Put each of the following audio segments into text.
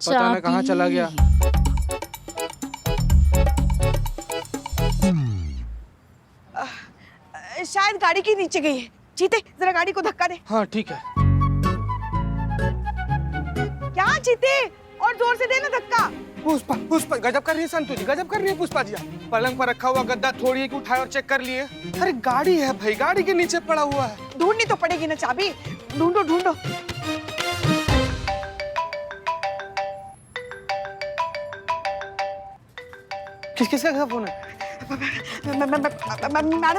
पता नहीं कहाँ चला गया। शायद गाड़ी के नीचे गई है। चीते जरा गाड़ी को धक्का दे। हाँ ठीक है। क्या चीते, और जोर से देना धक्का। पुष्पा पुष्पा गजब कर रही है संतु जी, गजब कर रही है पुष्पा जी। पलंग पर रखा हुआ गद्दा थोड़ी है कि उठाए और चेक कर लिए। अरे गाड़ी है भाई, गाड़ी के नीचे पड़ा हुआ है। ढूंढनी तो पड़ेगी ना चाबी, ढूंढो ढूंढो। किसका फोन है? मैडम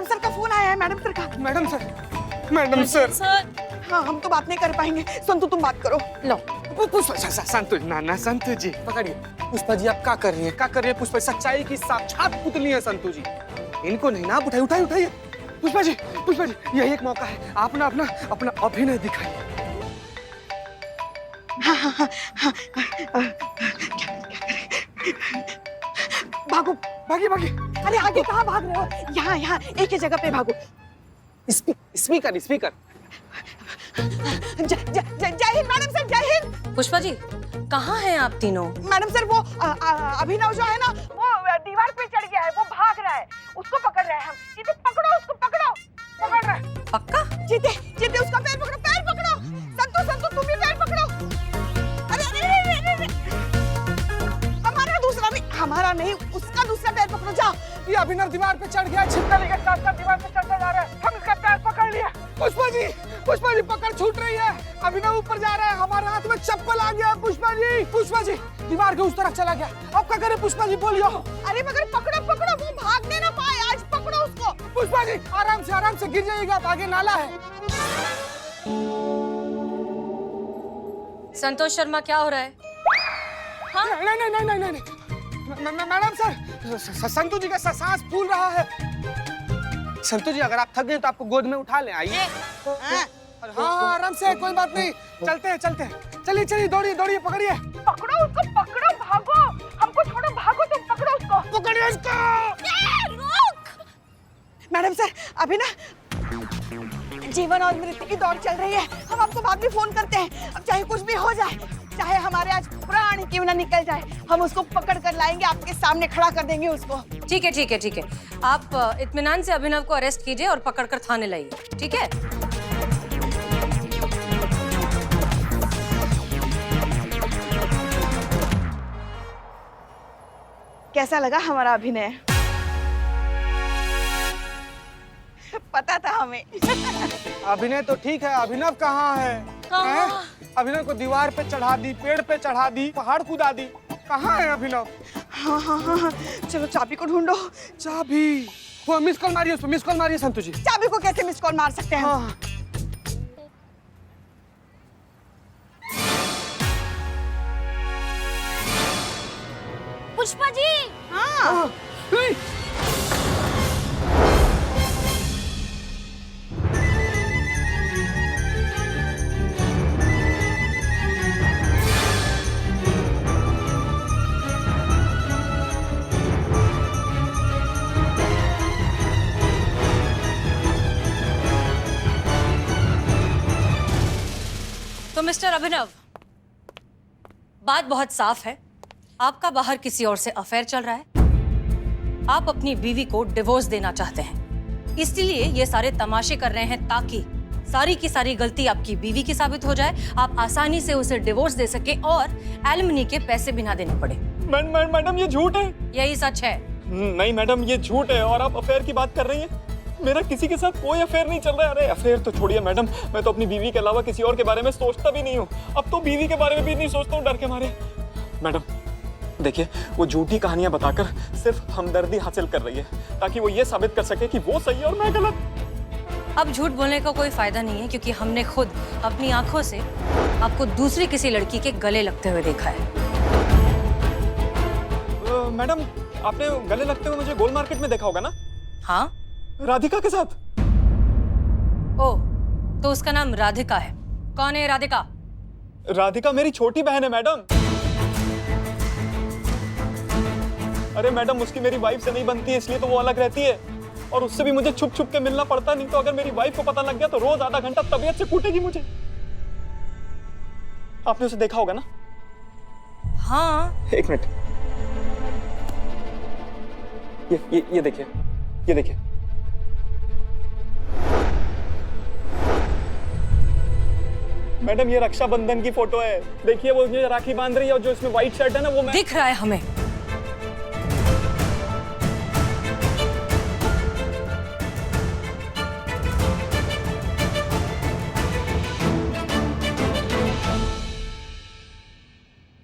सर का फोन आया है, मैडम सर का। Madam sir, madam sir. हाँ हम तो बात नहीं कर पाएंगे, संतु तुम बात करो। लो पुष्पा संतु ना संतु जी पकड़िए। पुष्पा जी आप क्या कर रही हैं, क्या कर रही है पुष्पा? सच्चाई की साक्षात पुतली है संतु जी, इनको नहीं ना आप उठाइए। पुष्पा जी यही एक मौका है, आप ना अपना अभिनय दिखाइए। भागो भागी। अरे आगे कहाँ भाग रहे हो? यहाँ एक ही जगह पे भागो। स्पीकर जय हिंद मैडम सर, जय हिंद। पुष्पा जी कहाँ हैं आप तीनों? मैडम सर वो अभिनव जो है ना, वो दीवार पे चढ़ गया है, वो भाग रहा है, उसको पकड़ रहे हैं हम। चीते पकड़ो उसको, पकड़ रहे हैं। पक्का? चीते उसका पैर पकड़ो। संतु तुम भी पैर पकड़ो। अरे हमारा नहीं, उसका दूसरा पैर पकड़ो, जाओ। ये अभिनव दीवार पे चढ़ गया, छिपकली के साथ दीवार पे चढ़ता जा रहा है, हम इसका पैर पकड़ लिया। पुष्पा जी पकड़ छूट रही है, अभिनव ऊपर जा रहा है, हमारे हाथ में चप्पल आ गया। पुष्पा जी दीवार के उस तरफ चला गया, अब क्या करें पुष्पा जी बोलियो। अरे मगर पकड़ो, वो भागने ना पाए, आज पकड़ो उसको। पुष्पा जी आराम से गिर जाइएगा, आगे नाला है। संतोष शर्मा क्या हो रहा है? हाँ? नहीं मैडम सर, संतु जी का सांस फूल रहा है। संतु जी अगर आप थक गए तो आपको गोद में उठा लें, आइए। हाँ आराम से, कोई बात नहीं, चलते हैं। चलिए दौड़िए पकड़िए। पकड़ो उसको, भागो, हमको छोड़ो, भागो तुम, पकड़ो उसको। पकड़िए इसको। मैडम सर अभी ना जीवन और मृत्यु की दौड़ चल रही है, हम आपको बाद में फोन करते हैं। अब चाहे कुछ भी हो जाए, चाहे हमारे आज प्राण क्यों ना निकल जाए, हम उसको पकड़ कर लाएंगे, आपके सामने खड़ा कर देंगे उसको। ठीक है। आप इत्मीनान से अभिनव को अरेस्ट कीजिए और पकड़कर थाने लाइए, ठीक है? कैसा लगा हमारा अभिनय? पता था हमें। अभिनय तो ठीक है, अभिनव कहाँ है? हैं? अभिनव को दीवार पे चढ़ा दी, पेड़ पे चढ़ा दी, पहाड़ कूदा दी, कहाँ है अभिनव? हाँ, चलो चाबी को ढूंढो। चाबी? वो मिस कॉल मारिए संतु जी। चाबी को कैसे मिस कॉल मार सकते हैं? हाँ। पुष्पा जी। हाँ। तो मिस्टर अभिनव, बात बहुत साफ है, आपका बाहर किसी और से अफेयर चल रहा है। आप अपनी बीवी को डिवोर्स देना चाहते हैं, इसलिए ये सारे तमाशे कर रहे हैं ताकि सारी की सारी गलती आपकी बीवी की साबित हो जाए, आप आसानी से उसे डिवोर्स दे सके और एलिमनी के पैसे भी ना देने पड़े। मैडम ये झूठ है। यही सच है। नहीं मैडम ये झूठ है, और आप अफेयर की बात कर रही हैं। मेरा किसी के साथ कोई अफेयर नहीं चल रहा है। अरे अफेयर तो छोड़िए मैडम, मैं तो अपनी बीवी के अलावा किसी और के बारे में सोचता भी नहीं हूँ। अब तो बीवी के बारे में भी नहीं सोचता हूँ, डर के मारे। मैडम देखिए, वो झूठी कहानियां बताकर सिर्फ हमदर्दी हासिल कर रही है, ताकि वो ये साबित कर सके कि वो सही है और मैं गलत। अब झूठ बोलने का कोई फायदा नहीं है, क्योंकि हमने खुद अपनी आंखों से आपको दूसरी किसी लड़की के गले लगते हुए देखा है। मैडम आपने गले लगते हुए मुझे गोल मार्केट में देखा होगा ना? हाँ, राधिका के साथ। ओह, तो उसका नाम राधिका है। कौन है राधिका? राधिका मेरी छोटी बहन है मैडम। अरे मैडम उसकी मेरी वाइफ से नहीं बनती है, इसलिए तो वो अलग रहती है, और उससे भी मुझे छुप छुप के मिलना पड़ता, नहीं तो अगर मेरी वाइफ को पता लग गया तो रोज आधा घंटा तबीयत से कूटेगी मुझे। आपने उसे देखा होगा ना? हाँ। एक मिनट, ये देखिए, ये देखिए। मैडम ये रक्षाबंधन की फोटो है, देखिए वो जो राखी बांध रही है और जो इसमें व्हाइट शर्ट है ना वो मैं। दिख रहा है हमें।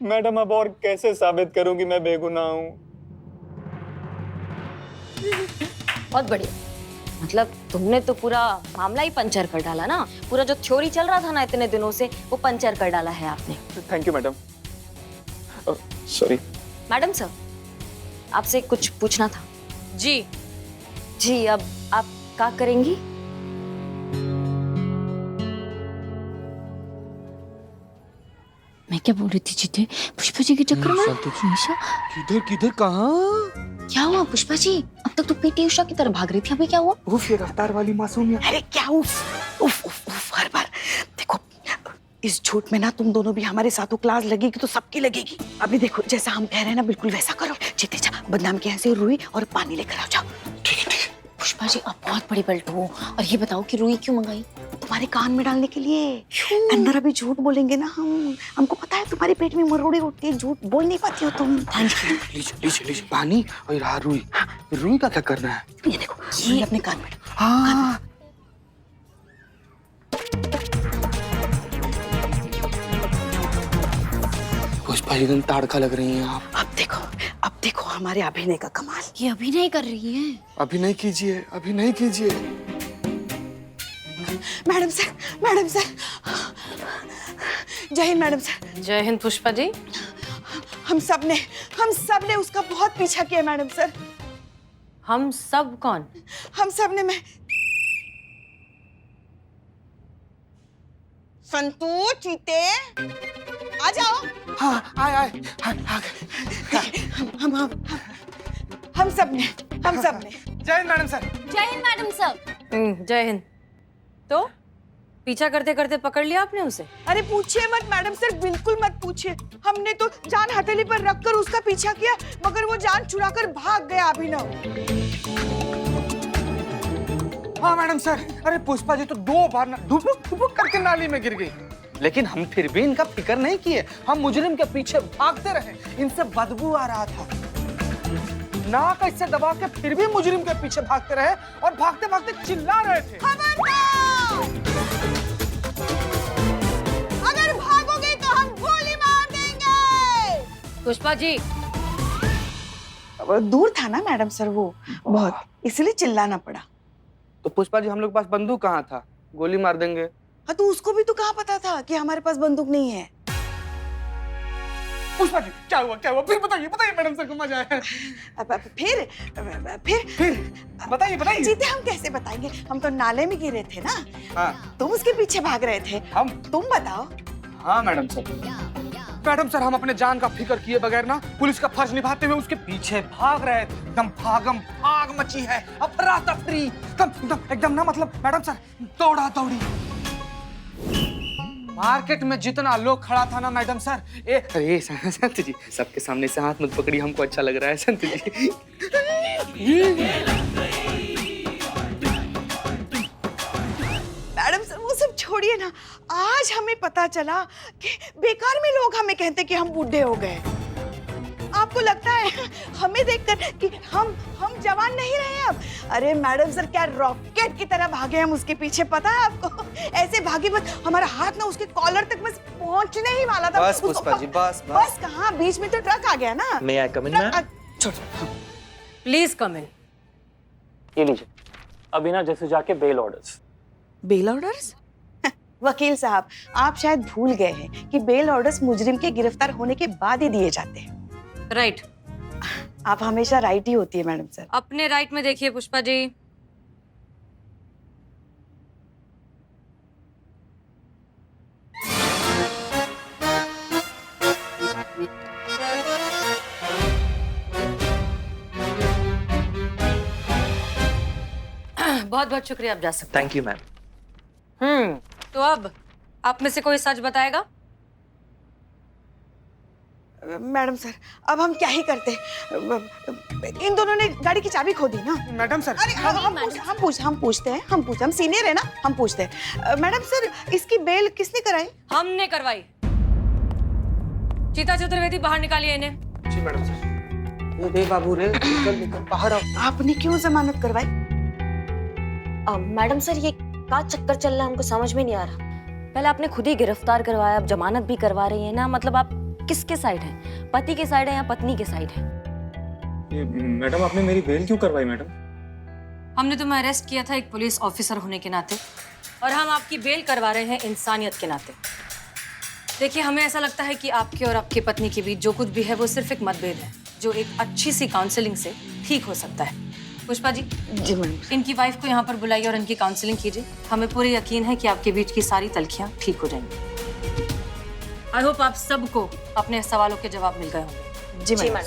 मैडम अब और कैसे साबित करूं कि मैं बेगुनाह हूं? बहुत बढ़िया। मतलब तुमने तो पूरा मामला ही पंचर कर डाला ना। पूरा जो थ्योरी चल रहा था ना इतने दिनों से, वो पंचर कर डाला है आपने। Thank you madam. Sorry madam sir, आपसे कुछ पूछना था। जी। जी, अब आप क्या करेंगी? मैं क्या बोल रही थी जीते, पुष्पा जी के चक्कर में हमेशा। किधर किधर कहाँ? क्या हुआ पुष्पा जी? अब तक तो पीटी उषा की तरह भाग रही थी, अभी क्या हुआ? उफ, ये रफ्तार वाली मासूमियत। अरे क्या उफ उफ उफ उफ हर बार। देखो इस झूठ में ना तुम दोनों भी हमारे साथों क्लास लगेगी तो सबकी लगेगी। अभी देखो जैसा हम कह रहे हैं ना बिल्कुल वैसा करो। जीते जा, बदनाम के यहाँ से रुई और पानी लेकर आओ, जाओ। ठीक है ठीक है। पुष्पा जी आप बहुत बड़ी पलटू हो। और ये बताओ कि रुई क्यों मंगाई? तुम्हारे कान में डालने के लिए। अंदर अभी झूठ बोलेंगे ना हमको पता है तुम्हारे पेट में मरोड़ी उठती है, झूठ बोल नहीं पाती हो तुम। Thank you. लीजिए लीजिए लीजिए पानी और रहा रुई। रुई का क्या करना है? ये देखो रुई अपने कान में। हाँ। पुष्पा जी ताड़का लग रही हैं आप। अब देखो हमारे अभिनय का कमाल। ये अभिनय कर रही है। अभिनय कीजिए, अभिनय कीजिए। Madam sir, madam sir. जय हिंद मैडम सर। जय हिंद पुष्पा जी। हम सब ने उसका बहुत पीछा किया मैडम सर। हम सब कौन? हम सब ने। मैं संतू चीते आ जाओ। हाँ आए हम सब ने। जय हिंद मैडम सर। जय हिंद मैडम सर। जय हिंद। तो पीछा करते करते पकड़ लिया आपने उसे? अरे पूछिए मत मैडम सर, बिल्कुल मत पूछिए। हमने तो जान हथेली पर रखकर उसका पीछा किया मगर वो जान छुड़ाकर भाग गया अभिनव। हाँ मैडम सर। अरे पुष्पा जी तो 2 बार ना धुपुक करके नाली में गिर गई, लेकिन हम फिर भी इनका फिक्र नहीं किए। हम मुजरिम के पीछे भागते रहे, इनसे बदबू आ रहा था। नाक ऐसे दबा के फिर भी मुजरिम के पीछे भागते रहे और भागते भागते चिल्ला रहे थे। अगर भागोगे तो हम गोली मार देंगे। पुष्पा जी दूर था ना मैडम सर वो बहुत, इसलिए चिल्लाना पड़ा। तो पुष्पा जी हम लोग के पास बंदूक कहाँ था? गोली मार देंगे। हाँ तो उसको भी तो कहाँ पता था कि हमारे पास बंदूक नहीं है। पुष्पा जी क्या हुआ फिर बताइए मैडम सर को मजा आया। फिर बताइए। जीते हम कैसे बताएंगे, हम तो नाले में गिरे थे ना। हाँ तुम उसके पीछे भाग रहे थे। हम। तुम बताओ। हाँ मैडम सर हम अपने जान का फिक्र किए बगैर ना पुलिस का फर्ज निभाते हुए उसके पीछे भाग रहे थे। एकदम भाग मची है, अफरा तफरी एकदम ना, मतलब मैडम सर दौड़ा दौड़ी। मार्केट में जितना लोग खड़ा था ना मैडम सर, अरे संत जी सबके सामने से हाथ मत पकड़ी, हमको अच्छा लग रहा है संत जी। मैडम सर वो सब छोड़िए ना, आज हमें पता चला कि बेकार में लोग हमें कहते कि हम बूढ़े हो गए। आपको लगता है हमें देखकर कि हम जवान नहीं रहे अब? अरे मैडम सर क्या रॉकेट की तरह भागे हम उसके पीछे, पता है आपको? ऐसे भागे बस हमारा हाथ ना उसके कॉलर तक बस पहुंचने ही वाला था। बस पुष्पा जी बस कहाँ, बीच में तो ट्रक आ गया ना। मैं कम इन मैम? प्लीज कम इन। ये लीजिए, अभी ना जैसे जाके बेल ऑर्डर्स। Bell orders? वकील साहब आप शायद भूल गए हैं कि बेल ऑर्डर्स मुजरिम के गिरफ्तार होने के बाद ही दिए जाते हैं। राइट। आप हमेशा राइट ही होती है मैडम सर। अपने राइट में देखिए पुष्पा जी। बहुत बहुत शुक्रिया, आप जा सकते। Thank you ma'am. तो अब आप में से कोई सच बताएगा? मैडम सर, अब हम क्या ही करते। इन दोनों ने गाड़ी की चाबी खो दी ना। मैडम सर, अरे हम पूछते हैं, हम सीनियर है ना, हम पूछते हैं। मैडम सर, इसकी बेल किसने कराई? हमने करवाई। चीता चतुर्वेदी, बाहर निकालिए इन्हें। जी मैडम सर। दे बाबू रे, निकल बाहर आओ। आपने क्यों जमानत करवाई? मैडम सर, ये क्या चक्कर चल रहा है, हमको समझ में नहीं आ रहा। पहले आपने खुद ही गिरफ्तार करवाया, अब जमानत भी करवा रही है ना। मतलब आप किसके साइड हैं? पति के साइड है या पत्नी के साइड है? ये मैडम, आपने मेरी बेल क्यों करवाई मैडम? हमने तुम्हें अरेस्ट किया था एक पुलिस ऑफिसर होने के नाते, और हम आपकी बेल करवा रहे हैं इंसानियत के नाते। देखिए, हमें ऐसा लगता है कि आपके और आपकी पत्नी के बीच जो कुछ भी है वो सिर्फ एक मतभेद है, जो एक अच्छी सी काउंसलिंग से ठीक हो सकता है। पुष्पा जी, जी मैडम। इनकी वाइफ को यहाँ पर बुलाइए और इनकी काउंसलिंग कीजिए। हमें पूरी यकीन है कि आपके बीच की सारी तलखियां ठीक हो जाएंगी। आई होप आप सबको अपने सवालों के जवाब मिल गए होंगे। जी मैडम।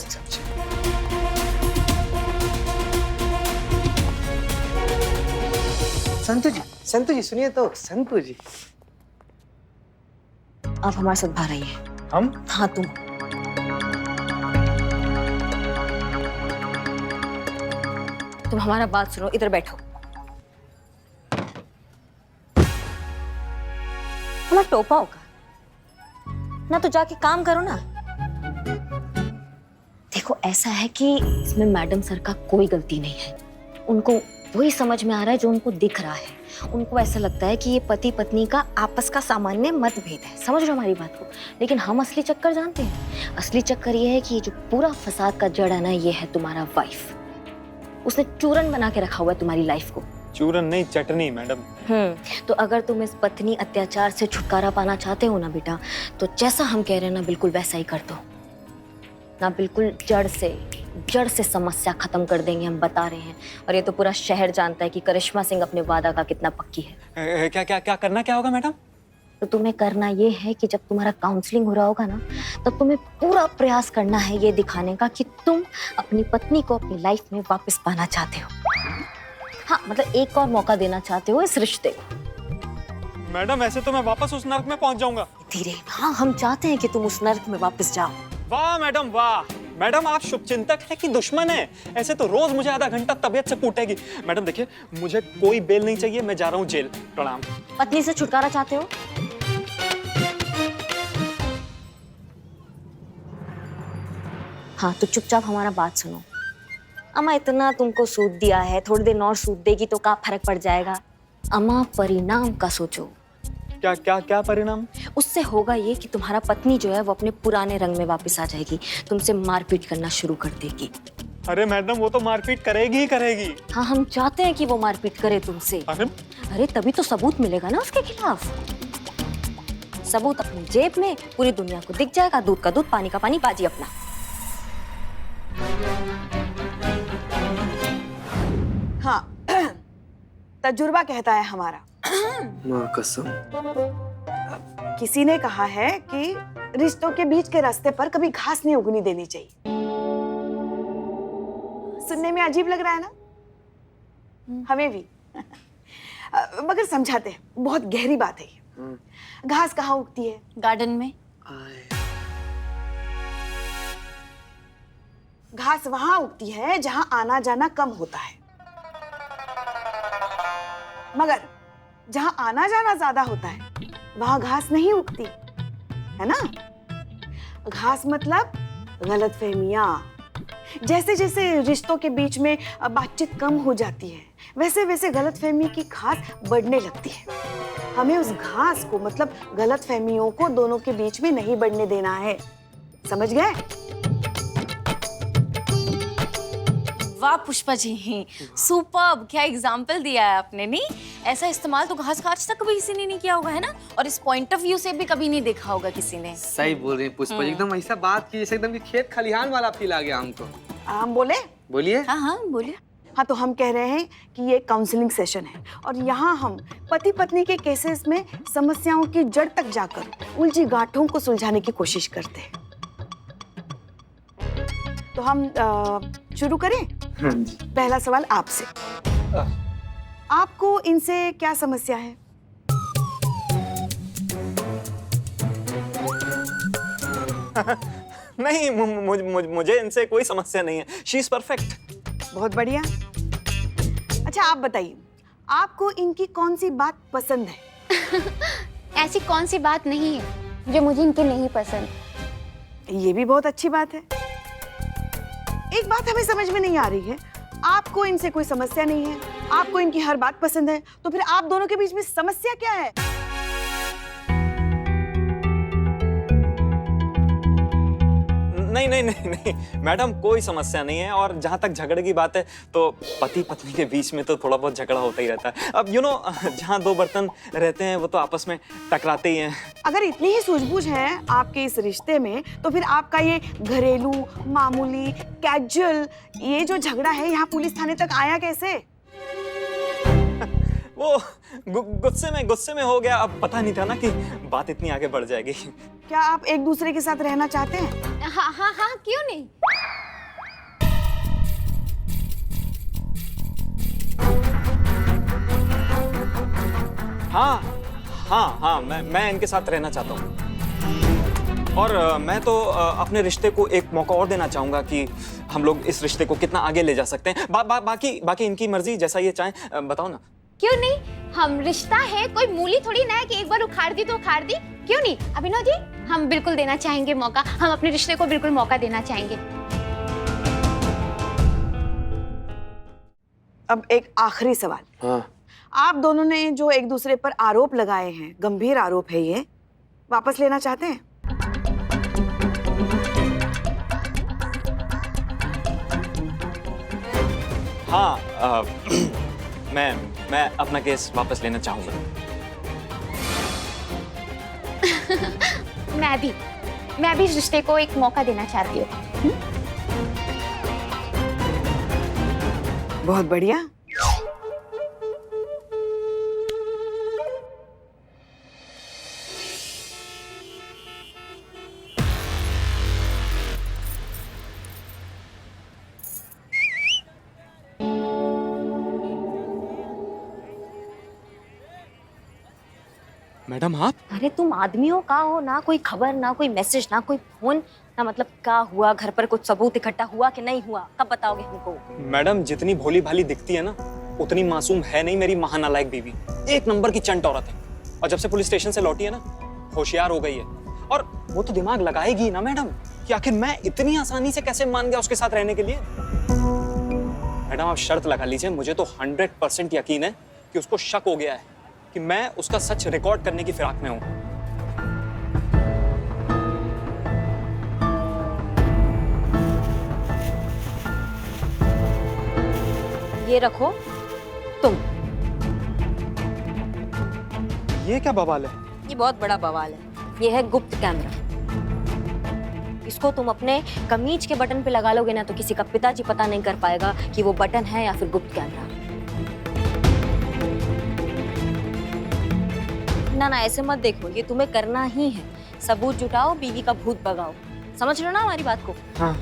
संतु जी सुनिए तो, संतु जी। आप हमारे साथ बाहर आइए। हम? हाँ, तुम। तुम हमारा बात सुनो, इधर बैठो। हमारा टोपा होगा ना, तो जाके काम करो ना। देखो, ऐसा है कि इसमें मैडम सर का कोई गलती नहीं है। उनको वही समझ में आ रहा है जो उनको दिख रहा है। उनको ऐसा लगता है कि ये पति पत्नी का आपस का सामान्य मतभेद है। समझ रहे हो हमारी बात को? लेकिन हम असली चक्कर जानते हैं। असली चक्कर ये है कि जो पूरा फसाद का जड़ है ना, ये है तुम्हारा वाइफ। उसने चूरन बना के रखा हुआ है तुम्हारी लाइफ को। चूरन नहीं, चटनी मैडम। तो अगर तुम इस पत्नी अत्याचार से छुटकारा पाना चाहते हो ना बेटा, तो जैसा हम कह रहे हैं ना, बिल्कुल वैसा ही कर दो ना। बिल्कुल जड़ से समस्या खत्म कर देंगे, हम बता रहे हैं। और ये तो पूरा शहर जानता है कि करिश्मा सिंह अपने वादा का कितना पक्की है। क्या करना क्या होगा मैडम? तो तुम्हें करना ये है कि जब तुम्हारा काउंसलिंग हो रहा होगा ना, तो तुम्हें पूरा प्रयास करना है ये दिखाने का कि तुम अपनी पत्नी को अपनी लाइफ में वापस पाना चाहते हो। हाँ, मतलब एक और मौका देना चाहते हो इस रिश्ते को। मैडम, ऐसे तो मैं वापस उस नर्क में पहुंच जाऊंगा। धीरे। हाँ, हम चाहते हैं कि तुम उस नर्क में वापस जाओ। वाह मैडम, वाह। मैडम, आप शुभचिंतक है कि दुश्मन है? ऐसे तो रोज मुझे आधा घंटा तबीयत से पूटेगी। मैडम देखिए, मुझे कोई बेल नहीं चाहिए, मैं जा रहा हूँ जेल। प्रणाम। पत्नी से छुटकारा चाहते हो? हाँ, तो चुपचाप हमारा बात सुनो। अम्मा, इतना तुमको सूद दिया है, थोड़ी देर और सूद देगी तो क्या फर्क पड़ जाएगा? अम्मा, परिणाम का सोचो। क्या क्या क्या परिणाम? उससे होगा ये कि तुम्हारा पत्नी जो है वो अपने पुराने रंग में वापस आ जाएगी, तुमसे मारपीट करना शुरू कर देगी। अरे मैडम, वो तो मारपीट करेगी ही करेगी। हाँ, हम चाहते हैं कि वो मारपीट करे तुमसे। अरे तभी तो सबूत मिलेगा ना उसके खिलाफ। सबूत अपनी जेब में, पूरी दुनिया को दिख जाएगा। दूध का दूध, पानी का पानी, बाजी अपना। हाँ, तजुर्बा कहता है हमारा। माँ कसम। किसी ने कहा है कि रिश्तों के बीच के रास्ते पर कभी घास नहीं उगनी देनी चाहिए। सुनने में अजीब लग रहा है ना? हमें भी। मगर समझाते हैं, बहुत गहरी बात है ये। घास कहाँ उगती है? गार्डन में। घास वहां उगती है जहां आना जाना कम होता है, मगर जहां आना जाना ज्यादा होता है वहां घास नहीं उगती, है ना? घास मतलब गलतफहमियां। जैसे जैसे रिश्तों के बीच में बातचीत कम हो जाती है, वैसे वैसे गलतफहमी की घास बढ़ने लगती है। हमें उस घास को, मतलब गलतफहमियों को, दोनों के बीच में नहीं बढ़ने देना है। समझ गए? वाह पुष्पा जी, सुपर्ब। क्या एग्जाम्पल दिया है आपने। नहीं, ऐसा इस्तेमाल तो घास का आज तक कभी किसी ने नहीं किया होगा, है ना? और इस पॉइंट ऑफ व्यू से भी कभी नहीं देखा होगा किसी ने। सही बोल रही हैं पुष्पा जी, एकदम ऐसा बात की जैसे एकदम कि खेत खलिहान वाला फील आ गया हमको। हम बोले? बोलिए। हाँ हाँ, बोलिए। हाँ, तो हम कह रहे हैं कि ये काउंसलिंग सेशन है और यहाँ हम पति पत्नी के केसेस में समस्याओं की जड़ तक जाकर उलझी गांठों को सुलझाने की कोशिश करते हैं। तो हम शुरू करें? पहला सवाल आपसे। आपको इनसे क्या समस्या है? नहीं, मुझे इनसे कोई समस्या नहीं है। She is perfect. बहुत बढ़िया। अच्छा आप बताइए, आपको इनकी कौन सी बात पसंद है? ऐसी कौन सी बात नहीं है जो मुझे इनकी नहीं पसंद। ये भी बहुत अच्छी बात है। एक बात हमें समझ में नहीं आ रही है, आपको इनसे कोई समस्या नहीं है, आपको इनकी हर बात पसंद है, तो फिर आप दोनों के बीच में समस्या क्या है? नहीं मैडम, कोई समस्या नहीं है। और जहां तक झगड़े की बात है तो पति पत्नी के बीच में तो थोड़ा बहुत झगड़ा होता ही रहता है। अब जहां दो बर्तन रहते हैं वो तो आपस में टकराते ही हैं। अगर इतनी ही सूझबूझ है आपके इस रिश्ते में, तो फिर आपका ये घरेलू मामूली कैजुअल ये जो झगड़ा है यहाँ पुलिस थाने तक आया कैसे? वो गुस्से में हो गया। अब पता नहीं था ना कि बात इतनी आगे बढ़ जाएगी। क्या आप एक दूसरे के साथ रहना चाहते हैं? हाँ हाँ हाँ, क्यों नहीं। हाँ, मैं इनके साथ रहना चाहता हूँ। और मैं तो अपने रिश्ते को एक मौका और देना चाहूंगा कि हम लोग इस रिश्ते को कितना आगे ले जा सकते हैं। बाकी इनकी मर्जी, जैसा ये चाहें। बताओ ना। क्यों नहीं, हम रिश्ता है, कोई मूली थोड़ी ना है कि एक बार उखाड़ दी तो उखाड़ दी। क्यों नहीं अभिनव जी, हम बिल्कुल देना चाहेंगे मौका, हम अपने रिश्ते को बिल्कुल मौका देना चाहेंगे। अब एक आखिरी सवाल। हाँ। आप दोनों ने जो एक दूसरे पर आरोप लगाए हैं, गंभीर आरोप है ये, वापस लेना चाहते हैं? हाँ, मैं अपना केस वापस लेना चाहूंगा। मैं भी इस रिश्ते को एक मौका देना चाहती हूँ। बहुत बढ़िया। मैडम आप? अरे तुम आदमियों का हो ना कोई खबर, ना कोई मैसेज, ना कोई फोन, ना मतलब क्या हुआ, घर पर कुछ सबूत इकट्ठा हुआ कि नहीं हुआ, कब बताओगे हमको? मैडम, जितनी भोली भाली दिखती है ना, उतनी मासूम है नहीं मेरी महानालायक बीवी। एक नंबर की चंट औरत है। और जब से पुलिस स्टेशन से लौटी है ना, होशियार हो गई है। और वो तो दिमाग लगाएगी ना मैडम कि आखिर मैं इतनी आसानी से कैसे मान गया उसके साथ रहने के लिए। मैडम आप शर्त लगा लीजिए, मुझे तो 100% यकीन है कि उसको शक हो गया है कि मैं उसका सच रिकॉर्ड करने की फिराक में हूं। ये रखो तुम। ये क्या बवाल है? ये बहुत बड़ा बवाल है। ये है गुप्त कैमरा। इसको तुम अपने कमीज के बटन पे लगा लोगे ना, तो किसी का पिताजी पता नहीं कर पाएगा कि वो बटन है या फिर गुप्त कैमरा। ना ऐसे मत देखो, ये तुम्हें करना ही है। सबूत जुटाओ, बीवी का भूत भगाओ। समझ रहे हो ना हमारी बात को? हाँ।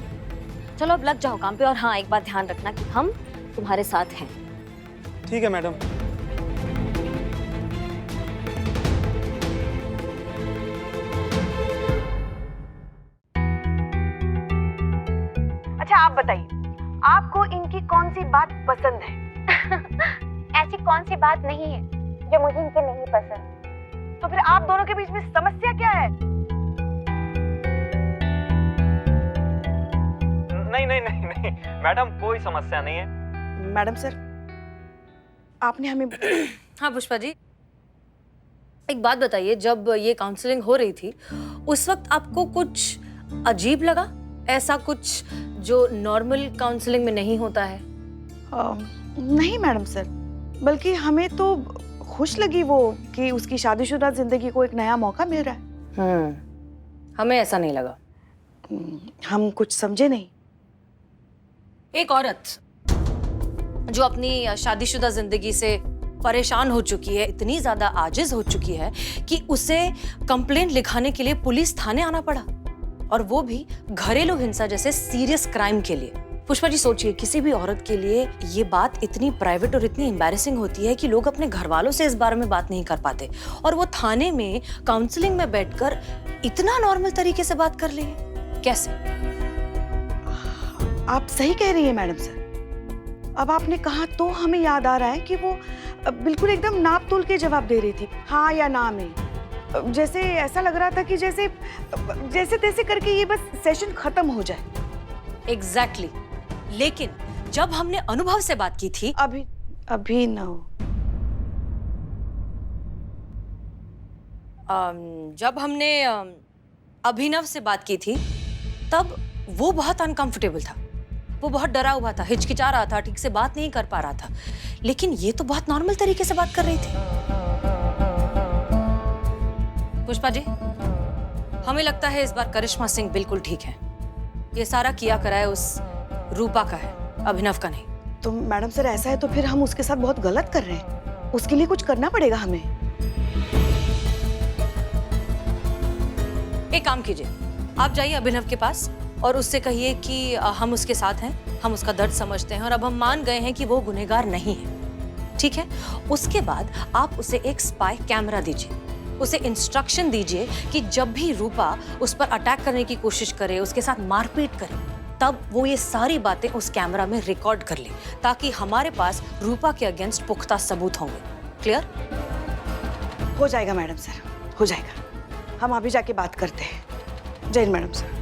चलो अब लग जाओ काम पे। और हाँ, एक बात ध्यान रखना कि हम तुम्हारे साथ हैं। ठीक है मैडम। अच्छा आप बताइए, आपको इनकी कौन सी बात पसंद है? ऐसी कौन सी बात नहीं है जो मुझे इनकी नहीं पसंद। तो फिर आप दोनों के बीच में समस्या क्या है? नहीं मैडम, कोई समस्या नहीं है। मैडम सर, आपने हमें हाँ पुष्पा जी, एक बात बताइए, जब ये काउंसलिंग हो रही थी उस वक्त आपको कुछ अजीब लगा? ऐसा कुछ जो नॉर्मल काउंसलिंग में नहीं होता है? नहीं मैडम सर, बल्कि हमें तो खुश लगी वो कि उसकी शादीशुदा जिंदगी को एक नया मौका मिल रहा है। हमें ऐसा नहीं लगा। हम कुछ समझे नहीं। एक औरत जो अपनी शादीशुदा जिंदगी से परेशान हो चुकी है, इतनी ज्यादा आजिज हो चुकी है कि उसे कंप्लेंट लिखाने के लिए पुलिस थाने आना पड़ा, और वो भी घरेलू हिंसा जैसे सीरियस क्राइम के लिए। पुष्पा जी सोचिए, किसी भी औरत के लिए ये बात इतनी प्राइवेट और इतनी एम्बैरेसिंग होती है कि लोग अपने घर वालों से इस बारे में बात नहीं कर पाते, और वो थाने में काउंसलिंग में बैठकर इतना नॉर्मल तरीके से बात कर रही है। कैसे? आप सही कह रही हैं मैडम सर। अब आपने कहा तो हमें याद आ रहा है कि वो बिल्कुल एकदम नाप तोल के जवाब दे रही थी, हाँ या ना में। जैसे ऐसा लग रहा था कि जैसे जैसे तैसे करके ये बस सेशन खत्म हो जाए। एग्जैक्टली। लेकिन जब हमने अनुभव से बात की थी, अभी ना हो। जब हमने अभिनव से बात की थी, तब वो बहुत अनकंफर्टेबल था, वो बहुत डरा हुआ था, हिचकिचा रहा था, ठीक से बात नहीं कर पा रहा था। लेकिन ये तो बहुत नॉर्मल तरीके से बात कर रही थी। पुष्पा जी, हमें लगता है इस बार करिश्मा सिंह बिल्कुल ठीक है। ये सारा किया कराया उस रूपा का है, अभिनव का नहीं। तो मैडम सर ऐसा है तो फिर हम उसके साथ बहुत गलत कर रहे हैं। उसके लिए कुछ करना पड़ेगा हमें। एक काम कीजिए, आप जाइए अभिनव के पास और उससे कहिए कि हम उसके साथ हैं, हम उसका दर्द समझते हैं और अब हम मान गए हैं कि वो गुनहगार नहीं है। ठीक है? उसके बाद आप उसे एक स्पाई कैमरा दीजिए, उसे इंस्ट्रक्शन दीजिए कि जब भी रूपा उस पर अटैक करने की कोशिश करे, उसके साथ मारपीट करे, तब वो ये सारी बातें उस कैमरा में रिकॉर्ड कर ले, ताकि हमारे पास रूपा के अगेंस्ट पुख्ता सबूत होंगे। क्लियर? हो जाएगा मैडम सर, हो जाएगा। हम अभी जाके बात करते हैं। जय Hind madam sir.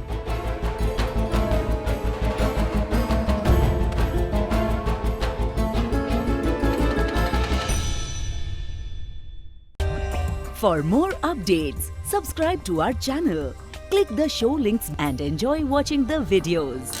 For more updates, subscribe to our channel, click the show links and enjoy watching the videos.